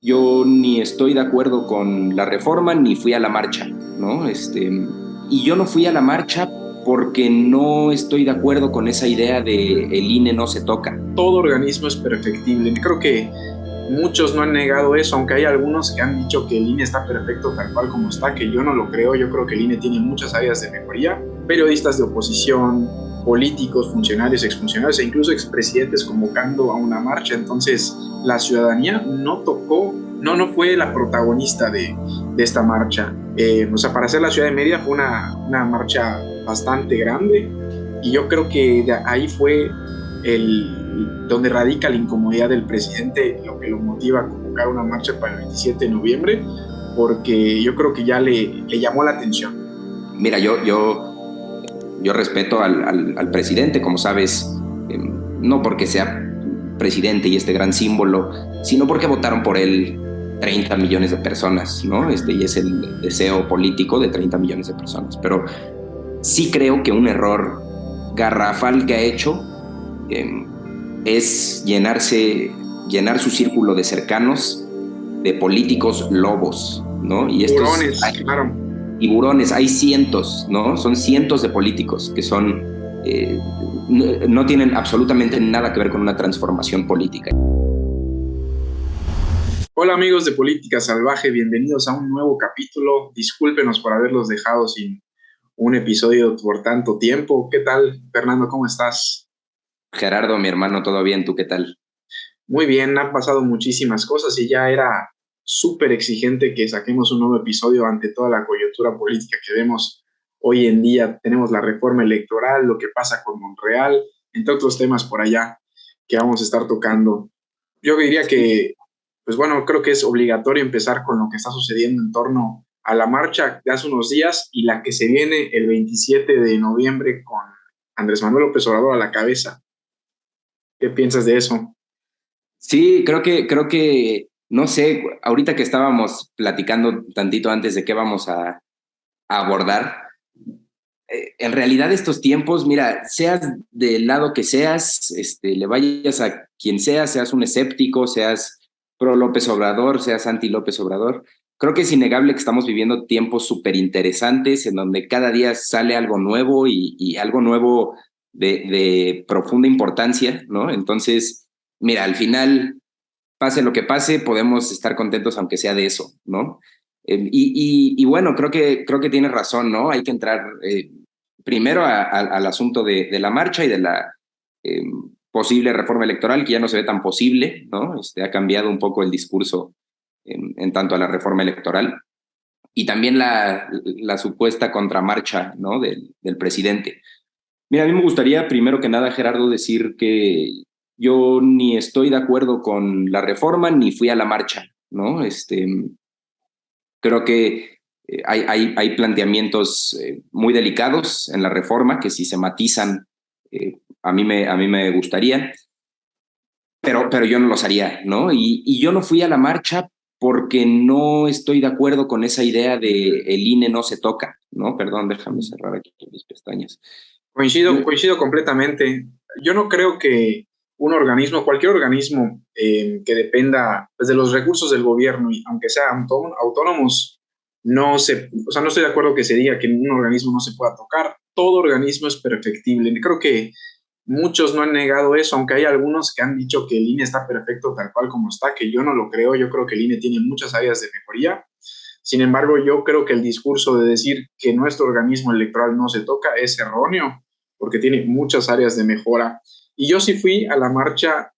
Yo ni estoy de acuerdo con la reforma ni fui a la marcha, ¿no? Y yo no fui a la marcha porque no estoy de acuerdo con esa idea de el INE no se toca. Todo organismo es perfectible. Creo que muchos no han negado eso, aunque hay algunos que han dicho que el INE está perfecto tal cual como está, que yo no lo creo. Yo creo que el INE tiene muchas áreas de mejoría. Periodistas de oposición, políticos, funcionarios, exfuncionarios e incluso expresidentes convocando a una marcha. Entonces, la ciudadanía no tocó, no fue la protagonista de esta marcha. Para hacer la ciudad de Mérida fue una marcha bastante grande y yo creo que de ahí fue donde radica la incomodidad del presidente, lo que lo motiva a convocar una marcha para el 27 de noviembre, porque yo creo que ya le llamó la atención. Mira, yo respeto al presidente, como sabes, no porque sea presidente y este gran símbolo, sino porque votaron por él 30 millones de personas, ¿no? Y es el deseo político de 30 millones de personas. Pero sí creo que un error garrafal que ha hecho eh, es llenar su círculo de cercanos de políticos lobos, ¿no? Y estos Tiburones, claro. tiburones, hay cientos, ¿no? Son cientos de políticos que son, eh, no tienen absolutamente nada que ver con una transformación política. Hola amigos de Política Salvaje, bienvenidos a un nuevo capítulo. Discúlpenos por haberlos dejado sin un episodio por tanto tiempo. ¿Qué tal, Fernando? ¿Cómo estás? Gerardo, mi hermano, ¿todo bien? ¿Tú qué tal? Muy bien, han pasado muchísimas cosas y ya era súper exigente que saquemos un nuevo episodio ante toda la coyuntura política que vemos hoy en día. Tenemos la reforma electoral, lo que pasa con Monreal, entre otros temas por allá que vamos a estar tocando. Yo diría Sí, que, pues bueno, creo que es obligatorio empezar con lo que está sucediendo en torno a la marcha de hace unos días y la que se viene el 27 de noviembre con Andrés Manuel López Obrador a la cabeza. ¿Qué piensas de eso? sí, no sé, ahorita que estábamos platicando tantito antes de qué vamos a abordar, en realidad estos tiempos, mira, seas del lado que seas, le vayas a quien seas, seas un escéptico, seas pro López Obrador, seas anti López Obrador, creo que es innegable que estamos viviendo tiempos súper interesantes en donde cada día sale algo nuevo y algo nuevo de profunda importancia, ¿no? Entonces, mira, al final, pase lo que pase, podemos estar contentos aunque sea de eso, ¿no? Y bueno, creo que tienes razón, ¿no? Hay que entrar primero al asunto de la marcha y de la eh, posible reforma electoral, que ya no se ve tan posible, ¿no? Ha cambiado un poco el discurso en tanto a la reforma electoral y también la supuesta contramarcha, ¿no? Del presidente. Mira, a mí me gustaría primero que nada, Gerardo, decir que yo ni estoy de acuerdo con la reforma ni fui a la marcha, ¿no? Creo que hay planteamientos muy delicados en la reforma que si se matizan, a mí me gustaría, pero yo no los haría, ¿no? Y yo no fui a la marcha porque no estoy de acuerdo con esa idea de el INE no se toca, ¿no? Perdón, déjame cerrar aquí mis pestañas. Yo, Coincido completamente. Yo no creo que un organismo, cualquier organismo que dependa pues, de los recursos del gobierno, y aunque sean autónomos, no estoy de acuerdo que se diga que un organismo no se pueda tocar. Todo organismo es perfectible. Creo que muchos no han negado eso, aunque hay algunos que han dicho que el INE está perfecto tal cual como está, que yo no lo creo. Yo creo que el INE tiene muchas áreas de mejoría. Sin embargo, yo creo que el discurso de decir que nuestro organismo electoral no se toca es erróneo, porque tiene muchas áreas de mejora. Y yo sí fui a la marcha,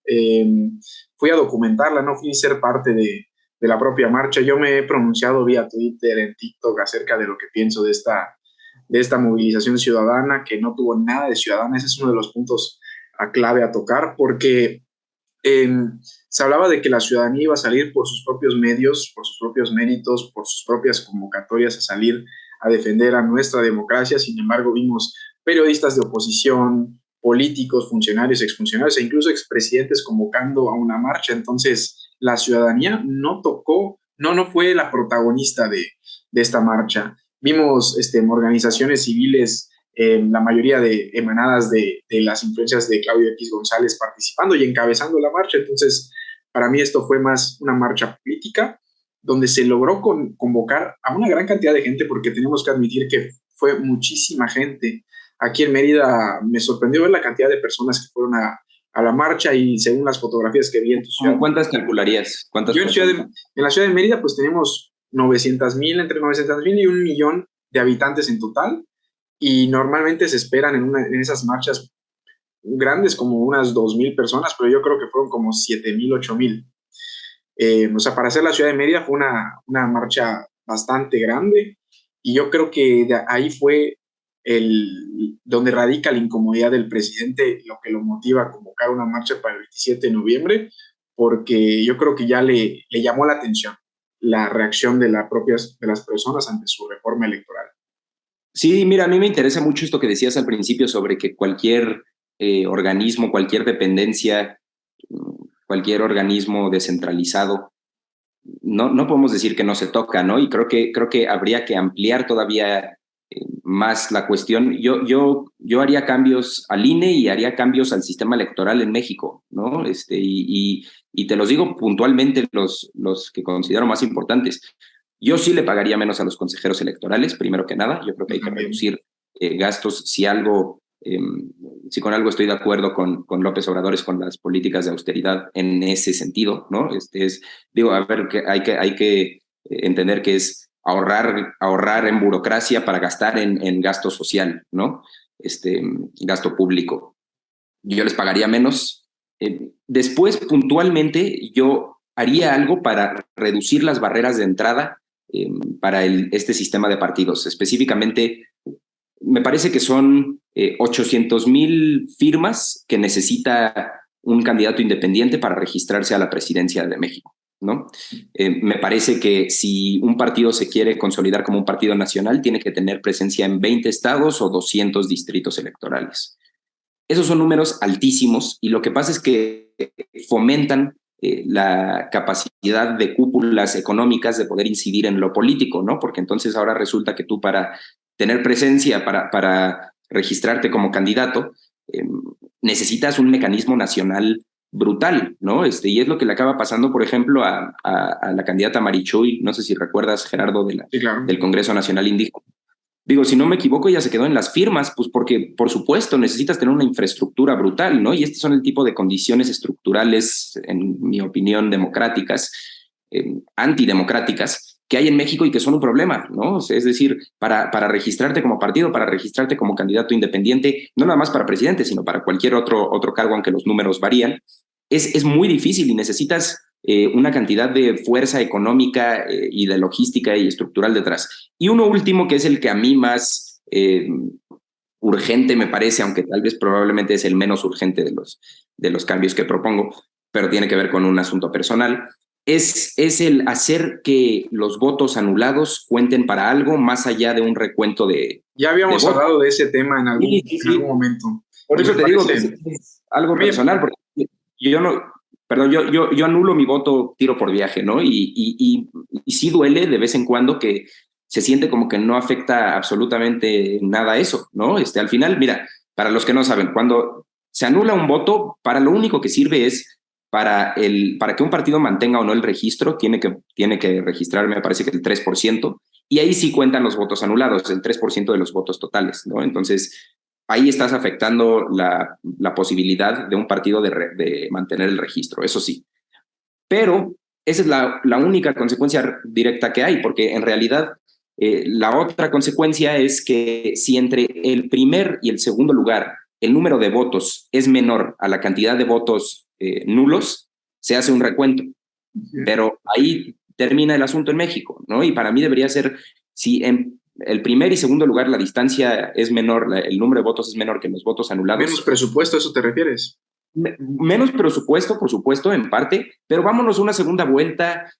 fui a documentarla, no fui a ser parte de la propia marcha. Yo me he pronunciado vía Twitter, en TikTok, acerca de lo que pienso de esta movilización ciudadana, que no tuvo nada de ciudadana. Ese es uno de los puntos a clave a tocar, porque eh, se hablaba de que la ciudadanía iba a salir por sus propios medios, por sus propios méritos, por sus propias convocatorias a salir a defender a nuestra democracia. Sin embargo, vimos periodistas de oposición, políticos, funcionarios, exfuncionarios e incluso expresidentes convocando a una marcha. Entonces, la ciudadanía no tocó, no fue la protagonista de esta marcha. Vimos organizaciones civiles, la mayoría de emanadas de las influencias de Claudio X González participando y encabezando la marcha. Entonces, para mí esto fue más una marcha política, donde se logró convocar a una gran cantidad de gente, porque tenemos que admitir que fue muchísima gente. Aquí en Mérida me sorprendió ver la cantidad de personas que fueron a la marcha, y según las fotografías que vi en tu ciudad. ¿Cuántas calcularías? ¿Cuántas Yo en la ciudad de Mérida pues tenemos 900,000, entre 900,000 y 1,000,000 de habitantes en total, y normalmente se esperan en esas marchas grandes como unas 2,000 personas, pero yo creo que fueron como 7,000, 8,000. O sea, para hacer la ciudad de Mérida fue una marcha bastante grande, y yo creo que de ahí fue donde radica la incomodidad del presidente, lo que lo motiva a convocar una marcha para el 27 de noviembre, porque yo creo que ya le llamó la atención la reacción de las personas ante su reforma electoral. Sí, mira, a mí me interesa mucho esto que decías al principio sobre que cualquier organismo, cualquier dependencia, cualquier organismo descentralizado, no podemos decir que no se toca, ¿no? Y creo que habría que ampliar todavía más la cuestión. Yo haría cambios al INE y haría cambios al sistema electoral en México, ¿no? Y te los digo puntualmente los que considero más importantes. Yo sí le pagaría menos a los consejeros electorales, primero que nada. Yo creo que hay que reducir gastos. Si con algo estoy de acuerdo con López Obrador, es con las políticas de austeridad en ese sentido, ¿no? Digo, a ver, que hay que entender que es ahorrar en burocracia para gastar en gasto social, ¿no? Gasto público. Yo les pagaría menos. Después, puntualmente, yo haría algo para reducir las barreras de entrada para este sistema de partidos. Específicamente, me parece que son 800,000 firmas que necesita un candidato independiente para registrarse a la presidencia de México, ¿no? Me parece que si un partido se quiere consolidar como un partido nacional, tiene que tener presencia en 20 estados o 200 distritos electorales. Esos son números altísimos, y lo que pasa es que fomentan la capacidad de cúpulas económicas de poder incidir en lo político, ¿no? Porque entonces ahora resulta que tú, para tener presencia, para registrarte como candidato, necesitas un mecanismo nacional brutal, ¿no? Y es lo que le acaba pasando, por ejemplo, a la candidata Marichuy, no sé si recuerdas, Gerardo, Sí, claro. del Congreso Nacional Indígena. Digo, si no me equivoco, ella se quedó en las firmas, pues porque, por supuesto, necesitas tener una infraestructura brutal, ¿no? Y estos son el tipo de condiciones estructurales, en mi opinión, democráticas, antidemocráticas, que hay en México y que son un problema, ¿no? Es decir, para registrarte como partido, para registrarte como candidato independiente, no nada más para presidente, sino para cualquier otro cargo, aunque los números varían, es muy difícil, y necesitas una cantidad de fuerza económica y de logística y estructural detrás. Y uno último, que es el que a mí más urgente me parece, aunque tal vez probablemente es el menos urgente de los cambios que propongo, pero tiene que ver con un asunto personal, es el hacer que los votos anulados cuenten para algo más allá de un recuento de... Ya habíamos hablado de ese tema en algún momento. Por eso te digo que es algo personal, porque yo no... Perdón, yo anulo mi voto tiro por viaje, ¿no? Y sí duele de vez en cuando, que se siente como que no afecta absolutamente nada a eso, ¿no? Al final, mira, para los que no saben, cuando se anula un voto, para lo único que sirve es para que un partido mantenga o no el registro, tiene que registrar, me parece que el 3%, y ahí sí cuentan los votos anulados, el 3% de los votos totales, ¿no? Entonces, ahí estás afectando la posibilidad de un partido de mantener el registro, eso sí. Pero esa es la única consecuencia directa que hay, porque en realidad la otra consecuencia es que si entre el primer y el segundo lugar el número de votos es menor a la cantidad de votos nulos, se hace un recuento. Pero ahí termina el asunto en México, ¿no? Y para mí debería ser, si en el primer y segundo lugar la distancia es menor, el número de votos es menor que los votos anulados. Menos presupuesto, ¿a eso te refieres? Menos presupuesto, por supuesto, en parte, pero vámonos una segunda vuelta,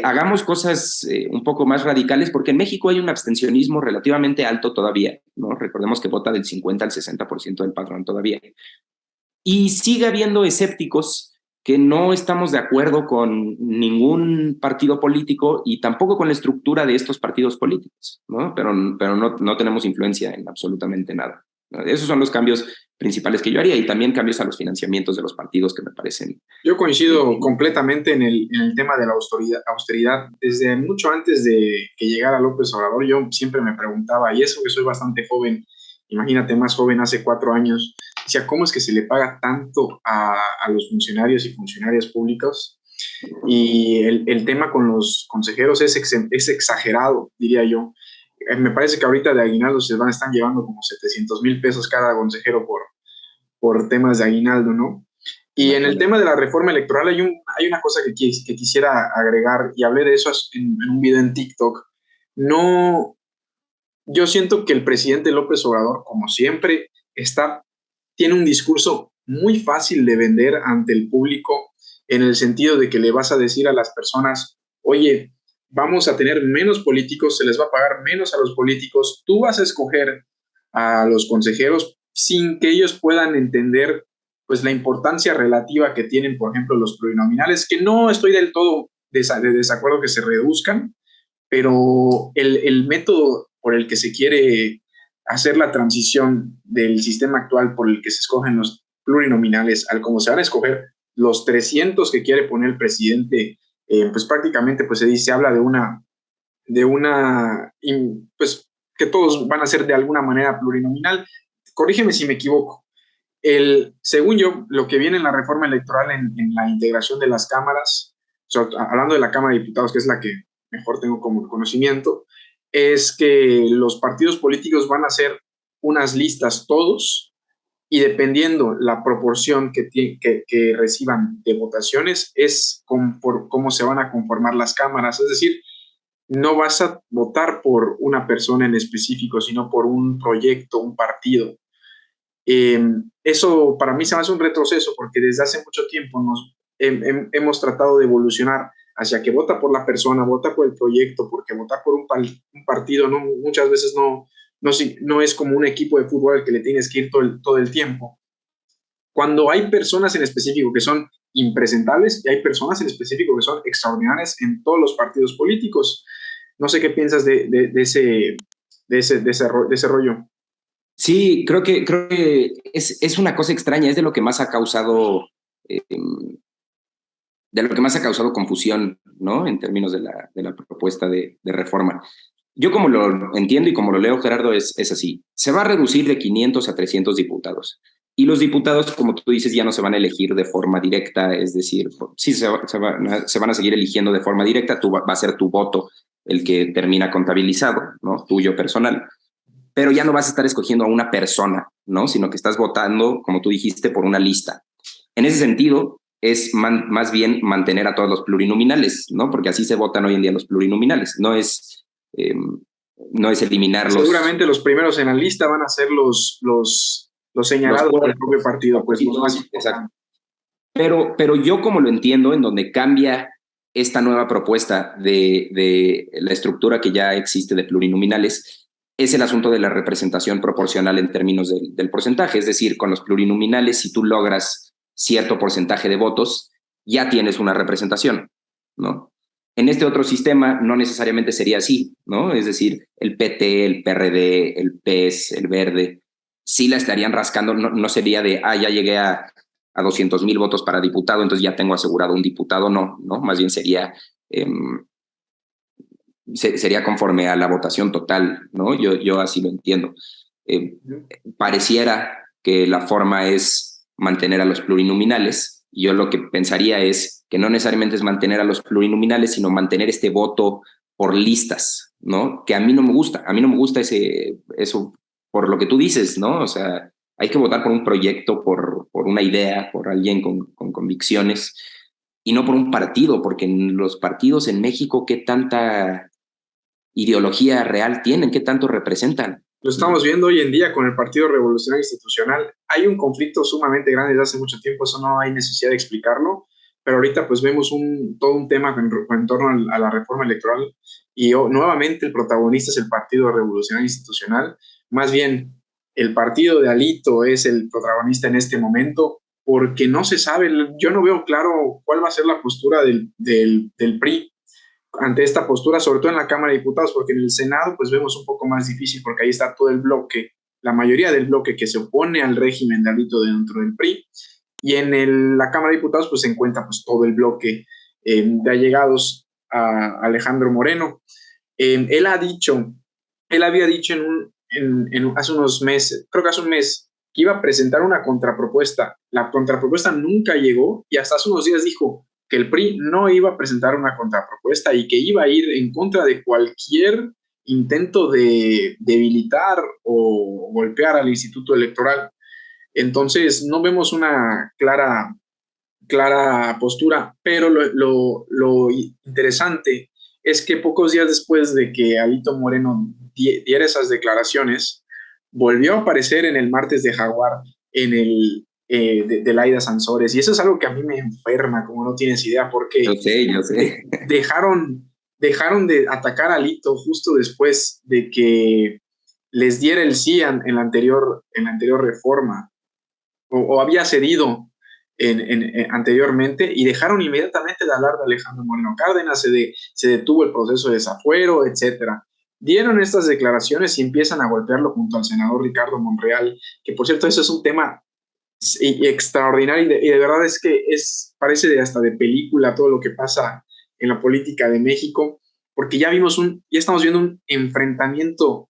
hagamos cosas un poco más radicales, porque en México hay un abstencionismo relativamente alto todavía, ¿no? Recordemos que vota del 50 al 60% del padrón todavía. Y sigue habiendo escépticos que no estamos de acuerdo con ningún partido político y tampoco con la estructura de estos partidos políticos, ¿no? Pero no tenemos influencia en absolutamente nada. Esos son los cambios principales que yo haría, y también cambios a los financiamientos de los partidos que me parecen. Yo coincido completamente en el tema de la austeridad. Desde mucho antes de que llegara López Obrador, yo siempre me preguntaba, y eso que soy bastante joven, imagínate más joven, hace 4 años, decía, ¿cómo es que se le paga tanto a los funcionarios y funcionarias públicos? Y el tema con los consejeros es exagerado, diría yo. Me parece que ahorita de aguinaldo están llevando como 700,000 pesos cada consejero por temas de aguinaldo, ¿no? Y en el Imagínate. tema de la reforma electoral hay una cosa que quisiera agregar, y hablé de eso en un video en TikTok. No, yo siento que el presidente López Obrador, como siempre, tiene un discurso muy fácil de vender ante el público, en el sentido de que le vas a decir a las personas, oye, vamos a tener menos políticos, se les va a pagar menos a los políticos, tú vas a escoger a los consejeros sin que ellos puedan entender pues la importancia relativa que tienen, por ejemplo, los plurinominales, que no estoy del todo de desacuerdo que se reduzcan, pero el método por el que se quiere hacer la transición del sistema actual por el que se escogen los plurinominales al como se van a escoger los 300 que quiere poner el presidente, pues prácticamente pues se habla pues que todos van a ser de alguna manera plurinominal. Corrígeme si me equivoco. Según yo, lo que viene en la reforma electoral en la integración de las cámaras, hablando de la Cámara de Diputados, que es la que mejor tengo como conocimiento, es que los partidos políticos van a hacer unas listas todos, y dependiendo la proporción que reciban de votaciones es por cómo se van a conformar las cámaras. Es decir, no vas a votar por una persona en específico, sino por un proyecto, un partido. Eso para mí se me hace un retroceso, porque desde hace mucho tiempo hemos tratado de evolucionar hacia que vota por la persona, vota por el proyecto, porque votar por un partido muchas veces no es como un equipo de fútbol al que le tienes que ir todo el tiempo. Cuando hay personas en específico que son impresentables, y hay personas en específico que son extraordinarias en todos los partidos políticos. No sé qué piensas de ese rollo. Sí, creo que es una cosa extraña, es de lo que más ha causado, de lo que más ha causado confusión, ¿no? En términos de la propuesta de reforma. Yo como lo entiendo y como lo leo, Gerardo, es así. Se va a reducir de 500 a 300 diputados. Y los diputados, como tú dices, ya no se van a elegir de forma directa, es decir, sí se van a seguir eligiendo de forma directa, va a ser tu voto el que termina contabilizado, ¿no? Tuyo personal. Pero ya no vas a estar escogiendo a una persona, ¿no? Sino que estás votando, como tú dijiste, por una lista. En ese sentido, es más bien mantener a todos los plurinominales, ¿no? Porque así se votan hoy en día los plurinominales. No es eliminarlos. Seguramente los primeros en la lista van a ser los señalados por el propio partido, pues los más importantes. Pero yo como lo entiendo, en donde cambia esta nueva propuesta de la estructura que ya existe de plurinominales, es el asunto de la representación proporcional en términos del porcentaje. Es decir, con los plurinominales, si tú logras cierto porcentaje de votos, ya tienes una representación, ¿no? En este otro sistema no necesariamente sería así, ¿no? Es decir, el PT, el PRD, el PES, el Verde, sí la estarían rascando, no sería de, ya llegué a 200,000 votos para diputado, entonces ya tengo asegurado un diputado, no, más bien sería conforme a la votación total, ¿no? Yo así lo entiendo. Pareciera que la forma es mantener a los plurinominales. Yo lo que pensaría es que no necesariamente es mantener a los plurinominales, sino mantener este voto por listas, ¿no? Que a mí no me gusta. A mí no me gusta eso por lo que tú dices, ¿no? O sea, hay que votar por un proyecto, por una idea, por alguien con convicciones, y no por un partido, porque en los partidos en México, ¿qué tanta ideología real tienen? ¿Qué tanto representan? Lo estamos viendo hoy en día con el Partido Revolucionario Institucional. Hay un conflicto sumamente grande desde hace mucho tiempo, eso no hay necesidad de explicarlo, pero ahorita pues vemos todo un tema en torno a la reforma electoral, y nuevamente el protagonista es el Partido Revolucionario Institucional. Más bien, el partido de Alito es el protagonista en este momento, porque no se sabe, yo no veo claro cuál va a ser la postura del PRI ante esta postura, sobre todo en la Cámara de Diputados, porque en el Senado pues vemos un poco más difícil, porque ahí está todo el bloque la mayoría del bloque que se opone al régimen de Alito dentro del PRI, y en la Cámara de Diputados pues se encuentra pues todo el bloque de allegados a Alejandro Moreno. Él había dicho hace unos meses, creo que hace un mes, que iba a presentar una contrapropuesta. La contrapropuesta nunca llegó y hasta hace unos días dijo que el PRI no iba a presentar una contrapropuesta y que iba a ir en contra de cualquier intento de debilitar o golpear al Instituto Electoral. Entonces, no vemos una clara postura, pero lo interesante es que pocos días después de que Alito Moreno diera esas declaraciones, volvió a aparecer en el martes de Jaguar, en el de Laida Sansores, y eso es algo que a mí me enferma, como no tienes idea, porque Yo sé. dejaron de atacar a Alito justo después de que les diera el sí en la anterior reforma, o había cedido anteriormente, y dejaron inmediatamente de hablar de Alejandro Moreno Cárdenas, se detuvo el proceso de desafuero, etcétera. Dieron estas declaraciones y empiezan a golpearlo junto al senador Ricardo Monreal, que por cierto eso es un tema extraordinario, y de verdad es que parece hasta de película todo lo que pasa en la política de México, porque ya estamos viendo un enfrentamiento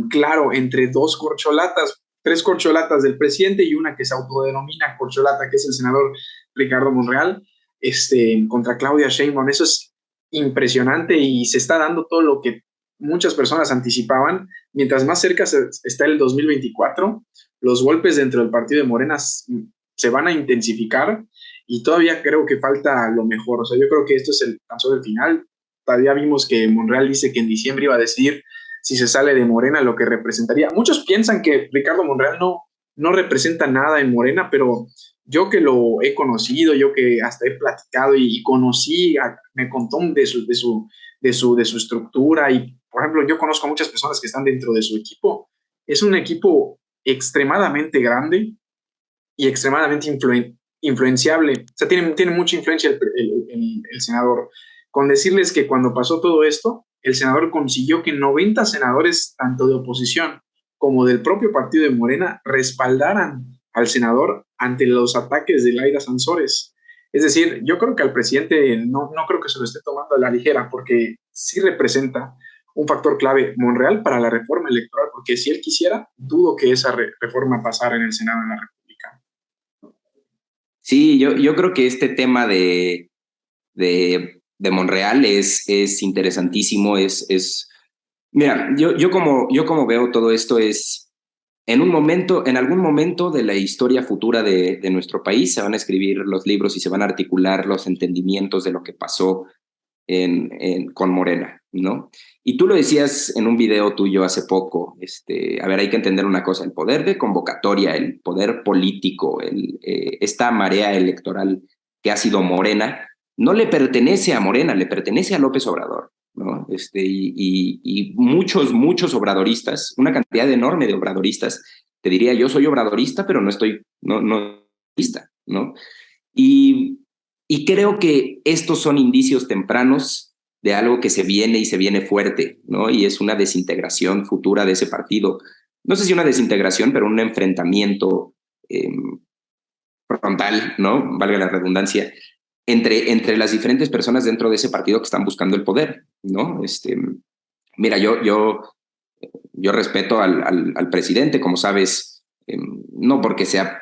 claro entre tres corcholatas del presidente y una que se autodenomina corcholata, que es el senador Ricardo Monreal, contra Claudia Sheinbaum. Eso es impresionante y se está dando todo lo que muchas personas anticipaban. Mientras más cerca está el 2024, los golpes dentro del partido de Morena se van a intensificar, y todavía creo que falta lo mejor. O sea, yo creo que esto es tan solo el final. Todavía vimos que Monreal dice que en diciembre iba a decidir si se sale de Morena, lo que representaría. Muchos piensan que Ricardo Monreal no representa nada en Morena, pero yo que lo he conocido, yo que hasta he platicado y conocí, me contó de su estructura, y por ejemplo yo conozco a muchas personas que están dentro de su equipo. Es un equipo extremadamente grande y extremadamente influenciable. O sea, tiene mucha influencia el senador. Con decirles que cuando pasó todo esto, el senador consiguió que 90 senadores, tanto de oposición como del propio partido de Morena, respaldaran al senador ante los ataques de Laida Sansores. Es decir, yo creo que al presidente no creo que se lo esté tomando a la ligera, porque sí representa un factor clave Monreal para la reforma electoral, porque si él quisiera, dudo que esa reforma pasara en el Senado de la República. Sí, yo creo que este tema de Monreal es interesantísimo. Mira, yo como veo todo esto es, en algún momento de la historia futura de nuestro país se van a escribir los libros y se van a articular los entendimientos de lo que pasó con Morena, ¿no? Y tú lo decías en un video tuyo hace poco, a ver, hay que entender una cosa: el poder de convocatoria, el poder político, esta marea electoral que ha sido Morena, no le pertenece a Morena, le pertenece a López Obrador, ¿no? Y muchos obradoristas, una cantidad enorme de obradoristas, te diría, yo soy obradorista, pero no lista, ¿no? Y creo que estos son indicios tempranos de algo que se viene y se viene fuerte, ¿no? Y es una desintegración futura de ese partido. No sé si una desintegración, pero un enfrentamiento frontal, ¿no? Valga la redundancia, entre las diferentes personas dentro de ese partido que están buscando el poder, ¿no? Mira, yo respeto al presidente, como sabes, no porque sea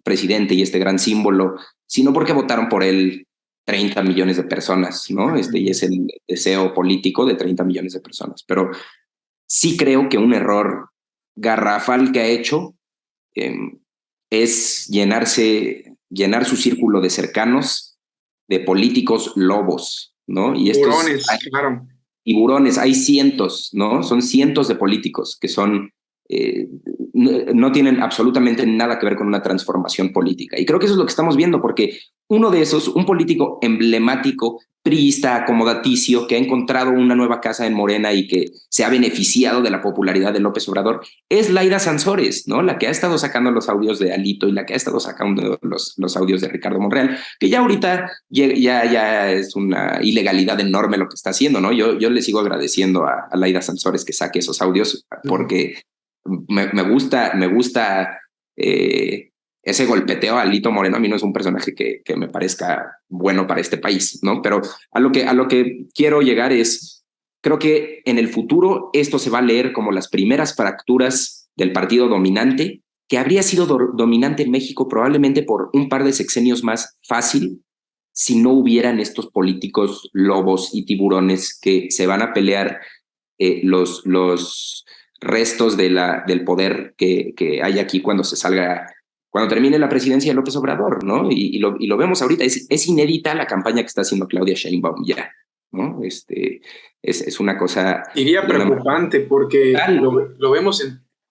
presidente y este gran símbolo, sino porque votaron por él 30 millones de personas, ¿no? Y es el deseo político de 30 millones de personas. Pero sí creo que un error garrafal que ha hecho es llenar su círculo de cercanos de políticos lobos, ¿no? Y Tiburones, claro. Tiburones, hay cientos, ¿no? Son cientos de políticos que son no tienen absolutamente nada que ver con una transformación política. Y creo que eso es lo que estamos viendo, porque uno de esos, un político emblemático, priista, acomodaticio, que ha encontrado una nueva casa en Morena y que se ha beneficiado de la popularidad de López Obrador, es Laida Sansores, ¿no? La que ha estado sacando los audios de Alito y la que ha estado sacando los audios de Ricardo Monreal, que ya ahorita ya es una ilegalidad enorme lo que está haciendo, ¿no? Yo le sigo agradeciendo a Laida Sansores que saque esos audios, porque Me gusta ese golpeteo a Alito Moreno. A mí no es un personaje que me parezca bueno para este país, ¿no? Pero a lo que quiero llegar es, creo que en el futuro esto se va a leer como las primeras fracturas del partido dominante, que habría sido dominante en México probablemente por un par de sexenios más fácil si no hubieran estos políticos lobos y tiburones que se van a pelear los restos del poder que hay aquí cuando se salga, cuando termine la presidencia de López Obrador, ¿no? Y lo vemos ahorita, es inédita la campaña que está haciendo Claudia Sheinbaum ya, ¿no? Es una cosa... Diría preocupante porque lo vemos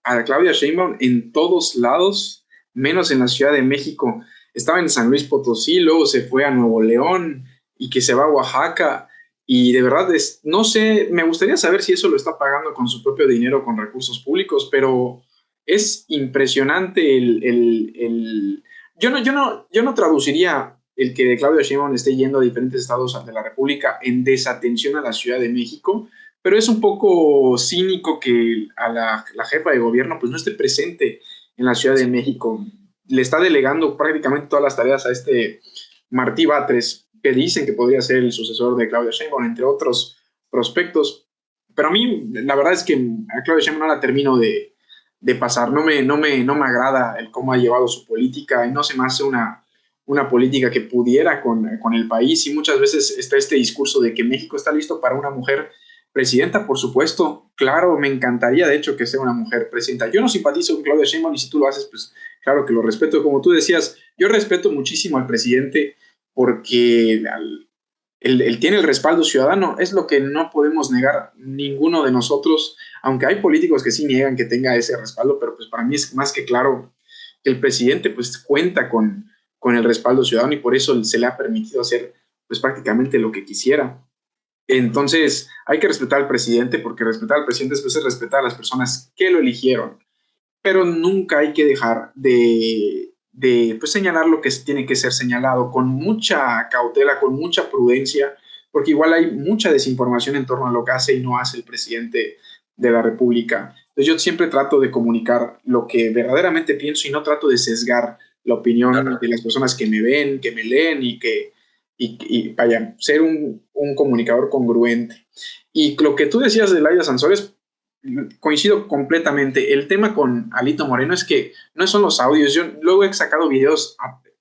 a Claudia Sheinbaum en todos lados, menos en la Ciudad de México. Estaba en San Luis Potosí, luego se fue a Nuevo León y que se va a Oaxaca. Y de verdad, no sé, me gustaría saber si eso lo está pagando con su propio dinero, con recursos públicos, pero es impresionante yo no traduciría el que Claudia Sheinbaum esté yendo a diferentes estados de la República en desatención a la Ciudad de México, pero es un poco cínico que a la jefa de gobierno pues no esté presente en la Ciudad de México. Le está delegando prácticamente todas las tareas a este Martí Batres, que dicen que podría ser el sucesor de Claudia Sheinbaum, entre otros prospectos. Pero a mí, la verdad es que a Claudia Sheinbaum no la termino de pasar. No me agrada el cómo ha llevado su política y no se me hace una política que pudiera con el país. Y muchas veces está este discurso de que México está listo para una mujer presidenta, por supuesto. Claro, me encantaría, de hecho, que sea una mujer presidenta. Yo no simpatizo con Claudia Sheinbaum y si tú lo haces, pues claro que lo respeto. Como tú decías, yo respeto muchísimo al presidente porque él tiene el respaldo ciudadano, es lo que no podemos negar ninguno de nosotros, aunque hay políticos que sí niegan que tenga ese respaldo, pero pues para mí es más que claro que el presidente pues cuenta con el respaldo ciudadano y por eso se le ha permitido hacer pues prácticamente lo que quisiera. Entonces hay que respetar al presidente porque respetar al presidente es respetar a las personas que lo eligieron, pero nunca hay que dejar de pues, señalar lo que tiene que ser señalado con mucha cautela, con mucha prudencia, porque igual hay mucha desinformación en torno a lo que hace y no hace el presidente de la República. Entonces yo siempre trato de comunicar lo que verdaderamente pienso y no trato de sesgar la opinión de las personas que me ven, que me leen y vaya, ser un comunicador congruente. Y lo que tú decías de Laida Sansores, coincido completamente. El tema con Alito Moreno es que no son los audios. Yo luego he sacado videos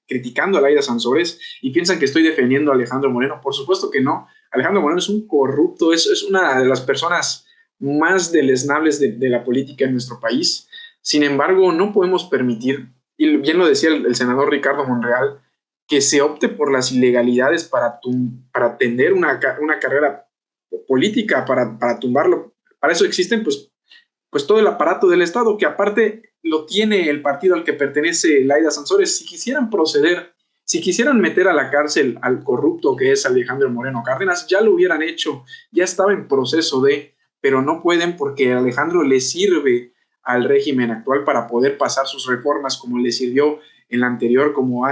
criticando a Laida Sansores y piensan que estoy defendiendo a Alejandro Moreno. Por supuesto que no. Alejandro Moreno es un corrupto, es una de las personas más deleznables de la política en nuestro país. Sin embargo, no podemos permitir, y bien lo decía el senador Ricardo Monreal, que se opte por las ilegalidades para atender una carrera política, para tumbarlo. Para eso existen pues todo el aparato del Estado, que aparte lo tiene el partido al que pertenece Laida Sansores. Si quisieran proceder, si quisieran meter a la cárcel al corrupto que es Alejandro Moreno Cárdenas, ya lo hubieran hecho, ya estaba en proceso pero no pueden porque a Alejandro le sirve al régimen actual para poder pasar sus reformas como le sirvió en la anterior, como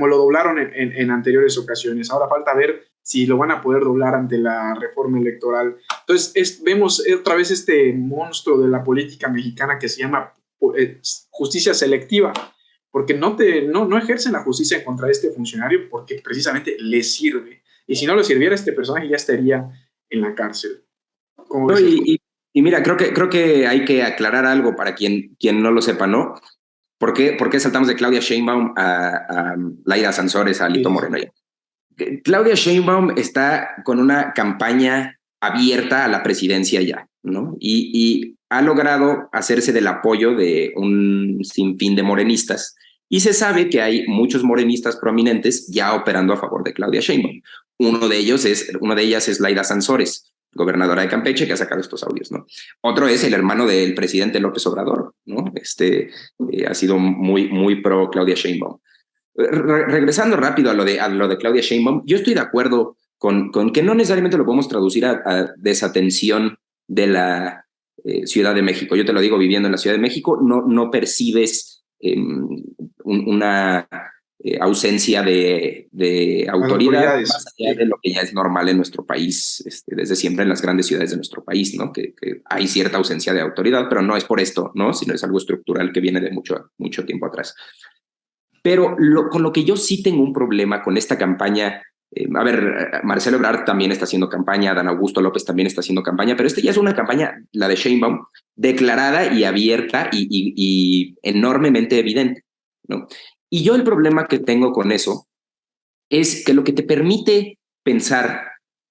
lo doblaron en anteriores ocasiones. Ahora falta ver si lo van a poder doblar ante la reforma electoral. Entonces, vemos otra vez este monstruo de la política mexicana que se llama justicia selectiva, porque no ejercen la justicia contra este funcionario porque precisamente le sirve. Y si no le sirviera, este personaje ya estaría en la cárcel. No, y mira, creo que hay que aclarar algo para quien no lo sepa, ¿no? ¿Por qué saltamos de Claudia Sheinbaum a Laida Sansores, a Alito Moreno? Claudia Sheinbaum está con una campaña abierta a la presidencia ya, ¿no? Y ha logrado hacerse del apoyo de un sinfín de morenistas. Y se sabe que hay muchos morenistas prominentes ya operando a favor de Claudia Sheinbaum. Una de ellas es Laida Sansores, gobernadora de Campeche, que ha sacado estos audios, ¿no? Otro es el hermano del presidente López Obrador, ¿no? Ha sido muy pro Claudia Sheinbaum. Regresando rápido a lo de Claudia Sheinbaum, yo estoy de acuerdo con que no necesariamente lo podemos traducir a desatención de la Ciudad de México. Yo te lo digo, viviendo en la Ciudad de México, no percibes una ausencia de Las autoridad, más autoridades. allá de lo que ya es normal en nuestro país, desde siempre en las grandes ciudades de nuestro país, ¿no? Que hay cierta ausencia de autoridad, pero no es por esto, ¿no? Sino es algo estructural que viene de mucho tiempo atrás. Pero con lo que yo sí tengo un problema con esta campaña, a ver, Marcelo Ebrard también está haciendo campaña, Dan Augusto López también está haciendo campaña, pero ya es una campaña, la de Sheinbaum, declarada y abierta y enormemente evidente, ¿no? Y yo el problema que tengo con eso es que lo que te permite pensar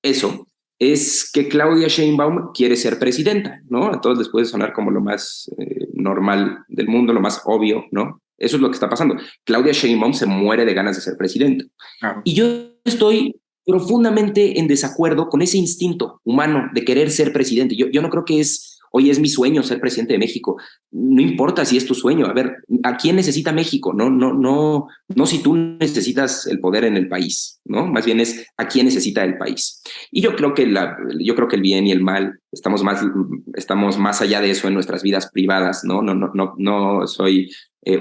eso es que Claudia Sheinbaum quiere ser presidenta, ¿no? A todos les puede sonar como lo más normal del mundo, lo más obvio, ¿no? Eso es lo que está pasando. Claudia Sheinbaum se muere de ganas de ser presidenta. Claro. Y yo estoy profundamente en desacuerdo con ese instinto humano de querer ser presidente. Yo no creo que hoy es mi sueño ser presidente de México. No importa si es tu sueño. A ver, ¿a quién necesita México? No si tú necesitas el poder en el país, ¿no? Más bien es a quién necesita el país. Y yo creo que el bien y el mal estamos más allá de eso en nuestras vidas privadas, ¿no? No soy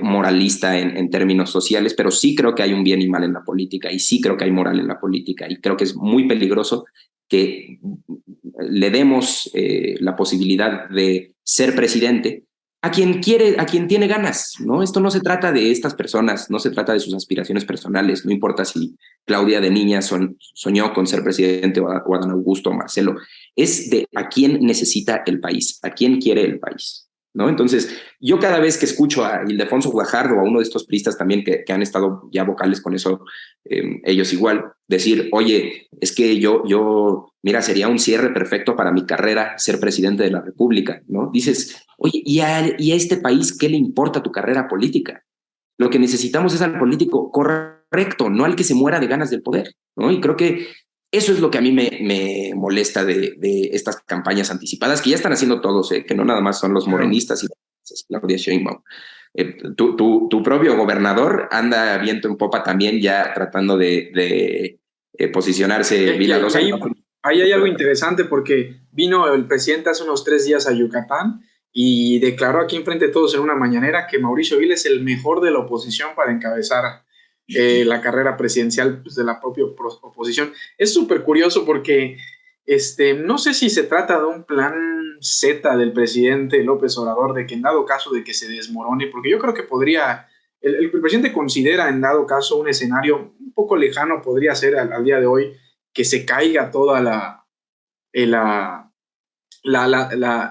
moralista en términos sociales, pero sí creo que hay un bien y mal en la política y sí creo que hay moral en la política y creo que es muy peligroso que le demos la posibilidad de ser presidente a quien quiere, a quien tiene ganas, ¿no? Esto no se trata de estas personas, no se trata de sus aspiraciones personales, no importa si Claudia de niña soñó con ser presidente o Adán Augusto o Marcelo, es de a quién necesita el país, a quién quiere el país, ¿no? Entonces, yo cada vez que escucho a Ildefonso Guajardo o a uno de estos priistas también que han estado ya vocales con eso, ellos igual, decir, oye, es que mira, sería un cierre perfecto para mi carrera ser presidente de la República, ¿no? Dices, oye, ¿y a este país qué le importa tu carrera política? Lo que necesitamos es al político correcto, no al que se muera de ganas del poder, ¿no? Y creo que eso es lo que a mí me molesta de estas campañas anticipadas, que ya están haciendo todos, que no nada más son los Claro. morenistas y Claudia Sheinbaum. Tu propio gobernador anda viento en popa también ya tratando de Y, posicionarse. Vi y las ahí, dos. ahí hay algo interesante porque vino el presidente hace unos 3 días a Yucatán y declaró aquí enfrente de todos en una mañanera que Mauricio Vila es el mejor de la oposición para encabezar la carrera presidencial, pues, de la propia oposición. Es súper curioso porque no sé si se trata de un plan Z del presidente López Obrador, de que en dado caso de que se desmorone, porque yo creo que podría, el presidente considera en dado caso un escenario un poco lejano, podría ser al día de hoy, que se caiga toda eh, la,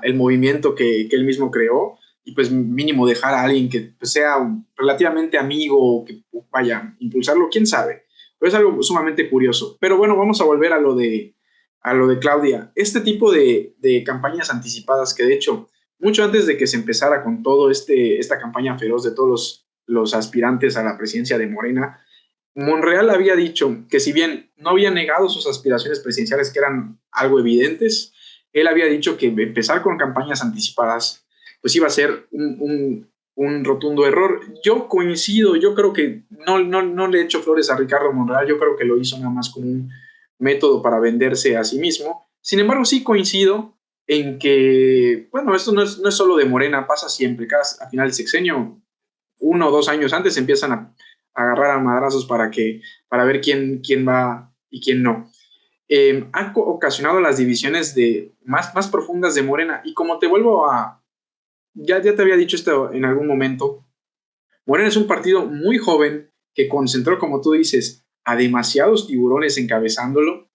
el movimiento que él mismo creó, y pues mínimo dejar a alguien que pues, sea relativamente amigo, que vaya a impulsarlo, quién sabe. Pero es algo sumamente curioso. Pero bueno, vamos a volver a lo de Claudia. Este tipo de campañas anticipadas que de hecho, mucho antes de que se empezara con todo esta campaña feroz de todos los aspirantes a la presidencia de Morena, Monreal había dicho que si bien no había negado sus aspiraciones presidenciales, que eran algo evidentes, él había dicho que empezar con campañas anticipadas pues iba a ser un rotundo error. Yo coincido, yo creo que no le echo flores a Ricardo Monreal, yo creo que lo hizo nada más como un método para venderse a sí mismo. Sin embargo, sí coincido en que, bueno, esto no es solo de Morena, pasa siempre, a final del sexenio, 1 o 2 años antes empiezan a agarrar a madrazos para ver quién va y quién no. Han ocasionado las divisiones más profundas de Morena. Y como te vuelvo ya te había dicho esto en algún momento, Morena es un partido muy joven que concentró, como tú dices, a demasiados tiburones encabezándolo.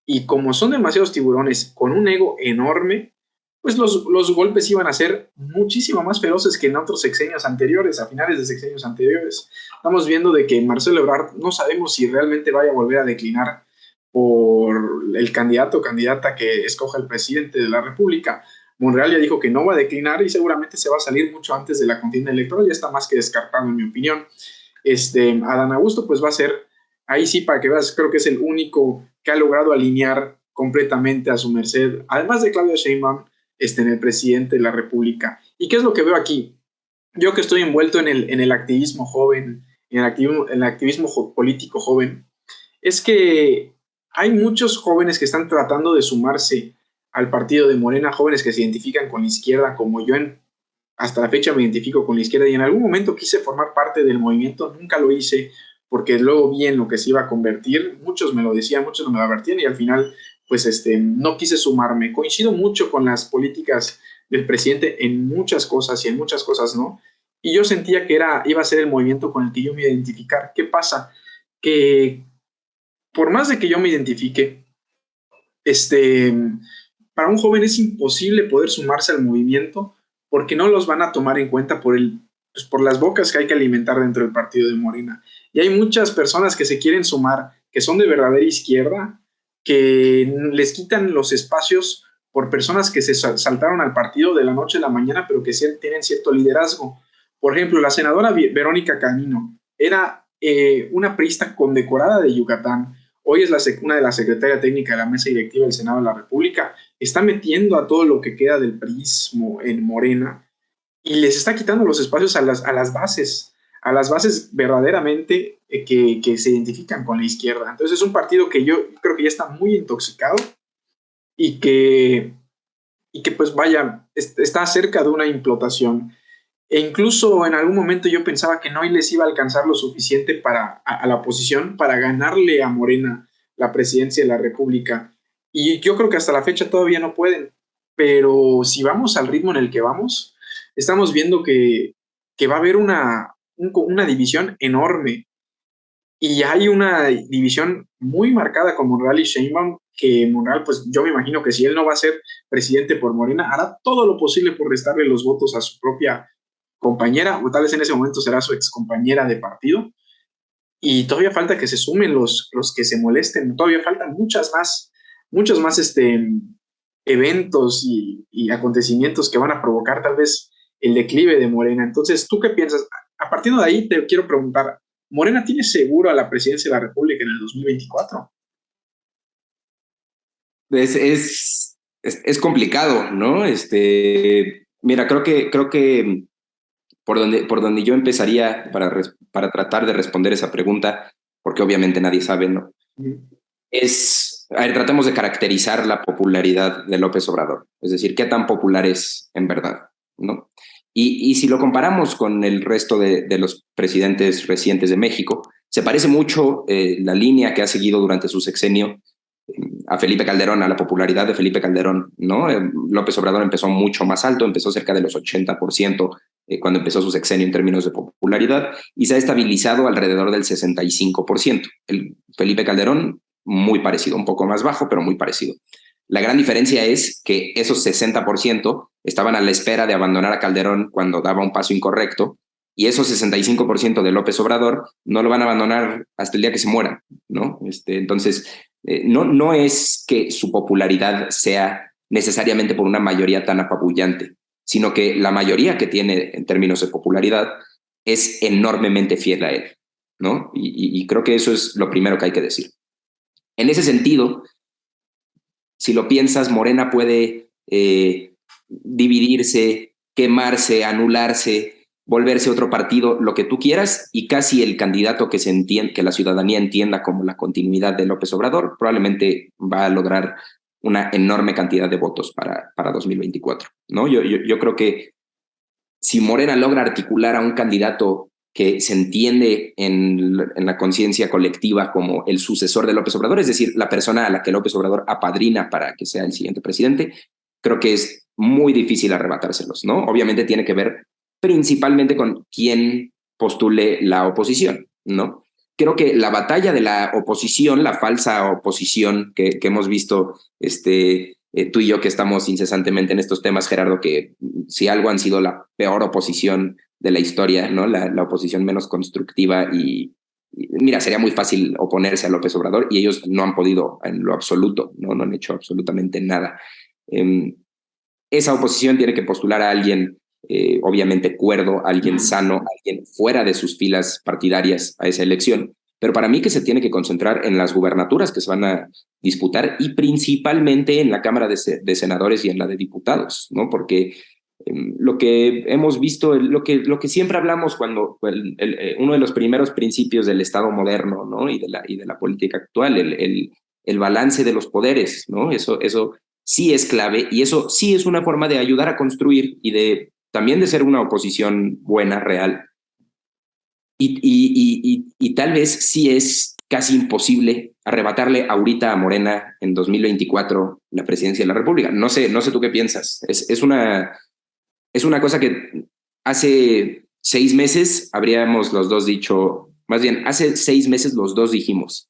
Y como son demasiados tiburones con un ego enorme, pues los golpes iban a ser muchísimo más feroces que en otros sexenios anteriores, a finales de sexenios anteriores. Estamos viendo de que Marcelo Ebrard no sabemos si realmente vaya a volver a declinar por el candidato o candidata que escoja el presidente de la República. Monreal ya dijo que no va a declinar y seguramente se va a salir mucho antes de la contienda electoral, ya está más que descartado en mi opinión. Adán Augusto pues va a ser, ahí sí para que veas, creo que es el único que ha logrado alinear completamente a su merced, además de Claudia Sheinbaum, en el presidente de la República. ¿Y qué es lo que veo aquí? Yo que estoy envuelto en el activismo joven, en el activismo político joven, es que hay muchos jóvenes que están tratando de sumarse al partido de Morena, jóvenes que se identifican con la izquierda, como yo hasta la fecha me identifico con la izquierda y en algún momento quise formar parte del movimiento, nunca lo hice porque luego vi en lo que se iba a convertir, muchos me lo decían, muchos me lo advertían y al final pues no quise sumarme. Coincido mucho con las políticas del presidente en muchas cosas y en muchas cosas no, y yo sentía que iba a ser el movimiento con el que yo me identificar. ¿Qué pasa? Que por más de que yo me identifique, este, para un joven es imposible poder sumarse al movimiento porque no los van a tomar en cuenta pues por las bocas que hay que alimentar dentro del partido de Morena. Y hay muchas personas que se quieren sumar, que son de verdadera izquierda, que les quitan los espacios por personas que se saltaron al partido de la noche a la mañana, pero que tienen cierto liderazgo. Por ejemplo, la senadora Verónica Camino era una priista condecorada de Yucatán. Hoy es una de las secretarias técnicas de la mesa directiva del Senado de la República. Está metiendo a todo lo que queda del priismo en Morena y les está quitando los espacios a las bases verdaderamente que se identifican con la izquierda. Entonces es un partido que yo creo que ya está muy intoxicado y que pues vaya, está cerca de una implotación. E incluso en algún momento yo pensaba que no les iba a alcanzar lo suficiente a la oposición para ganarle a Morena la presidencia de la República. Y yo creo que hasta la fecha todavía no pueden. Pero si vamos al ritmo en el que vamos, estamos viendo que va a haber una división enorme. Y hay una división muy marcada con Monreal y Sheinbaum, que Monreal, pues yo me imagino que si él no va a ser presidente por Morena, hará todo lo posible por restarle los votos a su propia compañera, o tal vez en ese momento será su excompañera de partido, y todavía falta que se sumen los que se molesten, todavía faltan muchos más eventos y acontecimientos que van a provocar tal vez el declive de Morena. Entonces, ¿tú qué piensas? A partir de ahí te quiero preguntar, ¿Morena tiene seguro a la presidencia de la República en el 2024? Es complicado, ¿no? Mira, creo que por donde yo empezaría para tratar de responder esa pregunta, porque obviamente nadie sabe, ¿no? A ver, tratemos de caracterizar la popularidad de López Obrador, es decir, qué tan popular es en verdad, ¿no? Y si lo comparamos con el resto de los presidentes recientes de México, se parece mucho la línea que ha seguido durante su sexenio a Felipe Calderón, a la popularidad de Felipe Calderón, ¿no? López Obrador empezó mucho más alto, empezó cerca de los 80% cuando empezó su sexenio en términos de popularidad y se ha estabilizado alrededor del 65%. El Felipe Calderón, muy parecido, un poco más bajo, pero muy parecido. La gran diferencia es que esos 60% estaban a la espera de abandonar a Calderón cuando daba un paso incorrecto y esos 65% de López Obrador no lo van a abandonar hasta el día que se muera, ¿no? Entonces, no es que su popularidad sea necesariamente por una mayoría tan apabullante, sino que la mayoría que tiene en términos de popularidad es enormemente fiel a él, ¿no? Y creo que eso es lo primero que hay que decir. En ese sentido, si lo piensas, Morena puede dividirse, quemarse, anularse, volverse otro partido, lo que tú quieras, y casi el candidato que la ciudadanía entienda como la continuidad de López Obrador probablemente va a lograr una enorme cantidad de votos para 2024, ¿no? Yo creo que si Morena logra articular a un candidato que se entiende en la conciencia colectiva como el sucesor de López Obrador, es decir, la persona a la que López Obrador apadrina para que sea el siguiente presidente, creo que es muy difícil arrebatárselos, ¿no? Obviamente tiene que ver principalmente con quién postule la oposición, ¿no? Creo que la batalla de la oposición, la falsa oposición que hemos visto tú y yo que estamos incesantemente en estos temas, Gerardo, que si algo han sido la peor oposición de la historia, ¿no? La oposición menos constructiva y mira, sería muy fácil oponerse a López Obrador y ellos no han podido en lo absoluto, no han hecho absolutamente nada. Esa oposición tiene que postular a alguien obviamente cuerdo, alguien sano, alguien fuera de sus filas partidarias a esa elección. Pero para mí que se tiene que concentrar en las gubernaturas que se van a disputar y principalmente en la Cámara de Senadores y en la de Diputados, ¿no? Porque lo que hemos visto, lo que siempre hablamos cuando uno de los primeros principios del Estado moderno, ¿no? y de la política actual, el balance de los poderes, ¿no? Eso sí es clave y eso sí es una forma de ayudar a construir y también de ser una oposición buena, real. Y tal vez sí es casi imposible arrebatarle ahorita a Morena en 2024 la presidencia de la República. No sé tú qué piensas. Es una cosa que hace 6 meses habríamos los dos dicho, más bien, hace 6 meses los dos dijimos,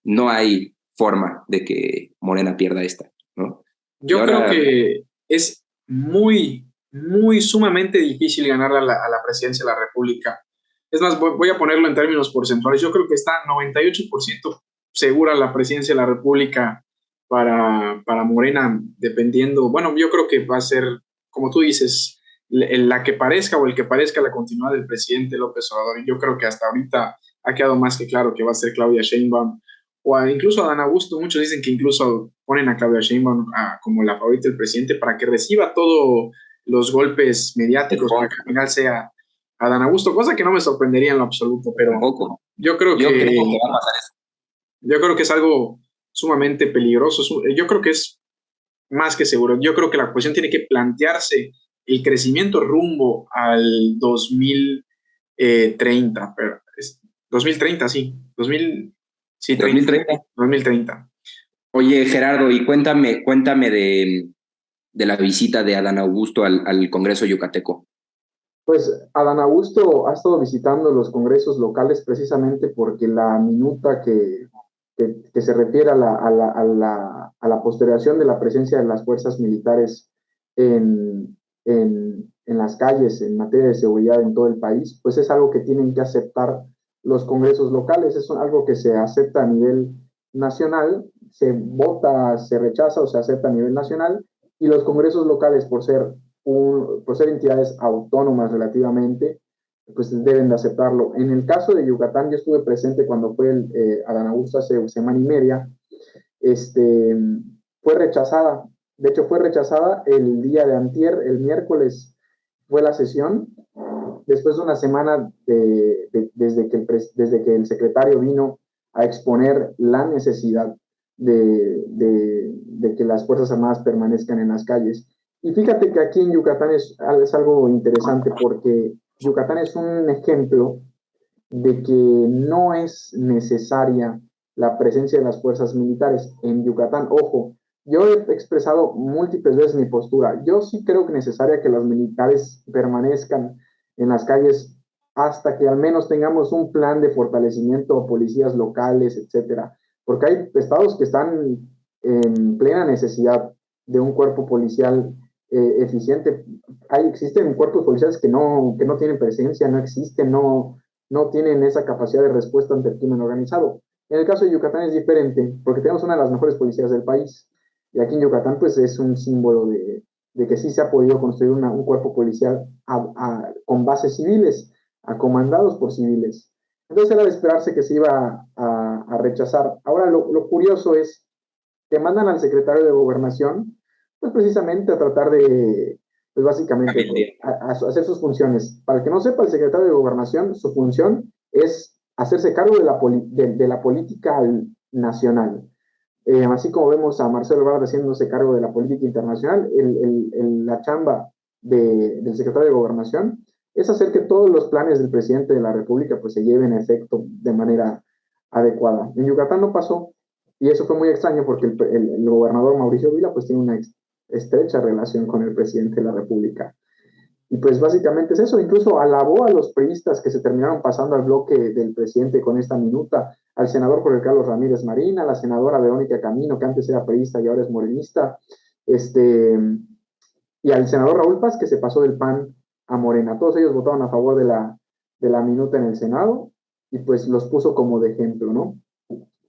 no hay forma de que Morena pierda esta, ¿no? Y Yo creo ahora, que es muy, muy sumamente difícil ganar a la presidencia de la República. Es más, voy a ponerlo en términos porcentuales. Yo creo que está 98% segura la presidencia de la República para Morena, dependiendo. Bueno, yo creo que va a ser, como tú dices, la que parezca o el que parezca la continuidad del presidente López Obrador. Y yo creo que hasta ahorita ha quedado más que claro que va a ser Claudia Sheinbaum incluso a Dan Augusto. Muchos dicen que incluso ponen a Claudia Sheinbaum como la favorita del presidente para que reciba todos los golpes mediáticos, para que al final sea a Dan Augusto, cosa que no me sorprendería en lo absoluto, pero tampoco. yo creo Yo creo que que, va a pasar eso. yo creo que es algo sumamente peligroso. Yo creo que es más que seguro. Yo creo que la oposición tiene que plantearse el crecimiento rumbo al 2030, pero 2030, sí, 2000, sí, 2030. 2030. Oye, Gerardo, y cuéntame de la visita de Adán Augusto al Congreso Yucateco. Pues Adán Augusto ha estado visitando los congresos locales precisamente porque la minuta que se refiere a la postergación de la presencia de las fuerzas militares en las calles en materia de seguridad en todo el país, pues es algo que tienen que aceptar los congresos locales, es algo que se acepta a nivel nacional, se vota, se rechaza o se acepta a nivel nacional, y los congresos locales, por ser entidades autónomas relativamente, pues deben de aceptarlo. En el caso de Yucatán, yo estuve presente cuando fue Adán Augusto hace semana y media, este, fue rechazada. De hecho, fue rechazada el día de antier, el miércoles fue la sesión, después de una semana desde que el secretario vino a exponer la necesidad de que las Fuerzas Armadas permanezcan en las calles. Y fíjate que aquí en Yucatán es algo interesante porque Yucatán es un ejemplo de que no es necesaria la presencia de las fuerzas militares en Yucatán. Ojo, yo he expresado múltiples veces mi postura. Yo sí creo que es necesaria que los militares permanezcan en las calles hasta que al menos tengamos un plan de fortalecimiento a policías locales, etcétera. Porque hay estados que están en plena necesidad de un cuerpo policial eficiente. Existen cuerpos policiales que no tienen presencia, no existen, no tienen esa capacidad de respuesta ante el crimen organizado. En el caso de Yucatán es diferente, porque tenemos una de las mejores policías del país. Y aquí en Yucatán, pues es un símbolo de que sí se ha podido construir un cuerpo policial con bases civiles, comandados por civiles. Entonces era de esperarse que se iba a rechazar. Ahora, lo curioso es que mandan al secretario de Gobernación, pues precisamente a tratar de, pues básicamente, a hacer sus funciones. Para el que no sepa, el secretario de Gobernación, su función es hacerse cargo de la política nacional. Así como vemos a Marcelo Ebrard haciéndose cargo de la política internacional, la chamba del secretario de Gobernación es hacer que todos los planes del presidente de la República pues se lleven a efecto de manera adecuada. En Yucatán no pasó, y eso fue muy extraño porque el gobernador Mauricio Vila pues tiene una estrecha relación con el presidente de la República. Y pues básicamente es eso, incluso alabó a los priistas que se terminaron pasando al bloque del presidente con esta minuta, al senador Jorge Carlos Ramírez Marín, a la senadora Verónica Camino, que antes era priista y ahora es morenista, y al senador Raúl Paz, que se pasó del PAN a Morena. Todos ellos votaron a favor de la minuta en el Senado y pues los puso como de ejemplo, ¿no?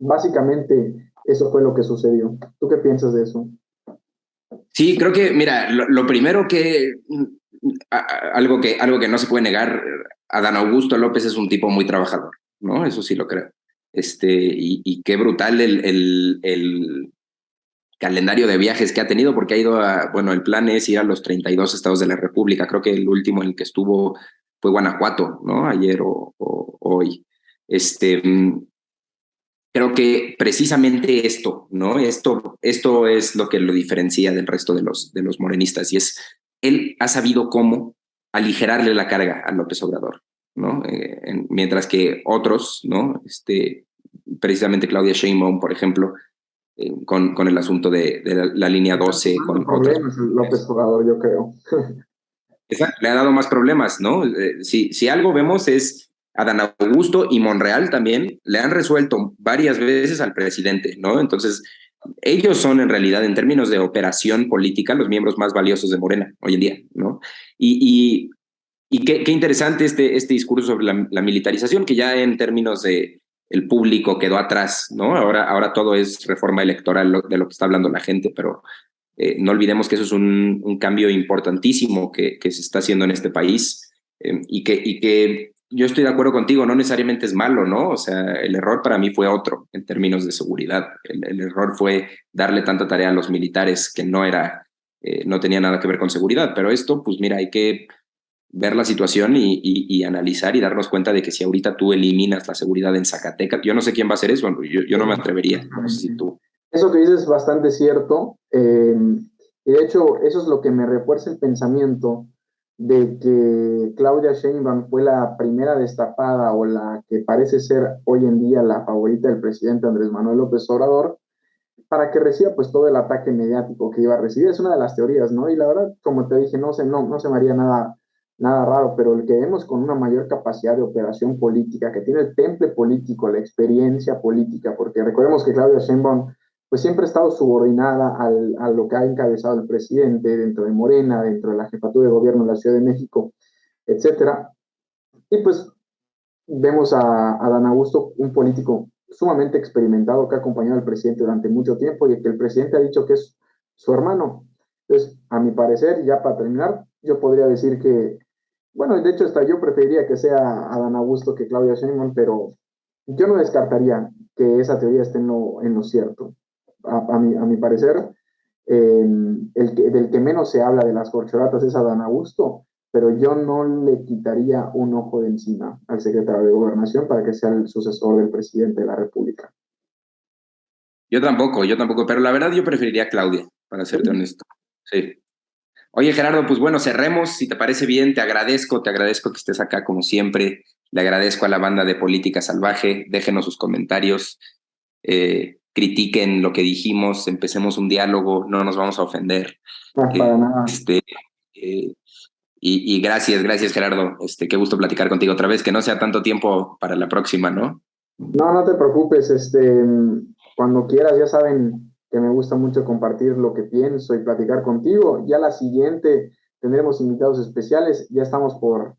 Básicamente eso fue lo que sucedió. ¿Tú qué piensas de eso? Sí, creo que, mira, lo primero algo que no se puede negar, Adán Augusto López es un tipo muy trabajador, ¿no? Eso sí lo creo. Y qué brutal el calendario de viajes que ha tenido, porque ha ido bueno, el plan es ir a los 32 estados de la República. Creo que el último en el que estuvo fue Guanajuato, ¿no? Ayer o hoy. Creo que precisamente esto, ¿no? Esto es lo que lo diferencia del resto de los morenistas, y es, él ha sabido cómo aligerarle la carga a López Obrador. ¿no? Mientras que otros, ¿no? Precisamente Claudia Sheinbaum, por ejemplo, con el asunto de la línea 12, con otras. Problemas López Obrador, yo creo. Exacto, le ha dado más problemas, ¿no? Si algo vemos es Adán Augusto y Monreal también le han resuelto varias veces al presidente, ¿no? Entonces, ellos son en realidad, en términos de operación política, los miembros más valiosos de Morena hoy en día, ¿no? Y qué interesante este discurso sobre la militarización, que ya en términos de el público quedó atrás, ¿no? Ahora todo es reforma electoral de lo que está hablando la gente, pero no olvidemos que eso es un cambio importantísimo que se está haciendo en este país, y que yo estoy de acuerdo contigo, no necesariamente es malo, ¿no? O sea, el error para mí fue otro en términos de seguridad. El error fue darle tanta tarea a los militares que no tenía nada que ver con seguridad, pero esto, pues mira, hay que ver la situación y analizar y darnos cuenta de que si ahorita tú eliminas la seguridad en Zacatecas, yo no sé quién va a hacer eso, yo no me atrevería, no sé si tú. Eso que dices es bastante cierto, y de hecho eso es lo que me refuerza el pensamiento de que Claudia Sheinbaum fue la primera destapada o la que parece ser hoy en día la favorita del presidente Andrés Manuel López Obrador para que reciba pues todo el ataque mediático que iba a recibir. Es una de las teorías, ¿no? Y la verdad, como te dije, no se me haría nada raro, pero el que vemos con una mayor capacidad de operación política, que tiene el temple político, la experiencia política, porque recordemos que Claudia Sheinbaum pues siempre ha estado subordinada a lo que ha encabezado el presidente dentro de Morena, dentro de la jefatura de gobierno de la Ciudad de México, etcétera. Y pues vemos a Dan Augusto, un político sumamente experimentado que ha acompañado al presidente durante mucho tiempo y que el presidente ha dicho que es su hermano. Entonces, a mi parecer, ya para terminar, yo podría decir que, bueno, de hecho, hasta yo preferiría que sea Adán Augusto que Claudia Sheinbaum, pero yo no descartaría que esa teoría esté en lo cierto. A mi parecer, del que menos se habla de las corcholatas es Adán Augusto, pero yo no le quitaría un ojo de encima al secretario de Gobernación para que sea el sucesor del presidente de la República. Yo tampoco, pero la verdad yo preferiría a Claudia, para serte honesto. Sí. Oye, Gerardo, pues bueno, cerremos, si te parece bien, te agradezco que estés acá como siempre, le agradezco a la banda de Política Salvaje, déjenos sus comentarios, critiquen lo que dijimos, empecemos un diálogo, no nos vamos a ofender. No, para nada. Eh, y gracias Gerardo, qué gusto platicar contigo otra vez, que no sea tanto tiempo para la próxima, ¿no? No te preocupes, cuando quieras, ya saben que me gusta mucho compartir lo que pienso y platicar contigo. Ya la siguiente tendremos invitados especiales, ya estamos por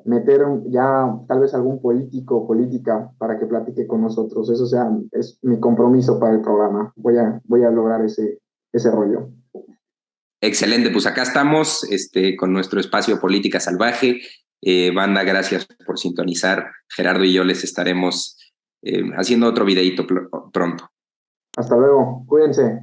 meter ya tal vez algún político o política para que platique con nosotros. Eso sea, es mi compromiso para el programa. Voy a lograr ese rollo. Excelente, pues acá estamos con nuestro espacio Política Salvaje. Banda, gracias por sintonizar. Gerardo y yo les estaremos haciendo otro videíto pronto. Hasta luego, cuídense.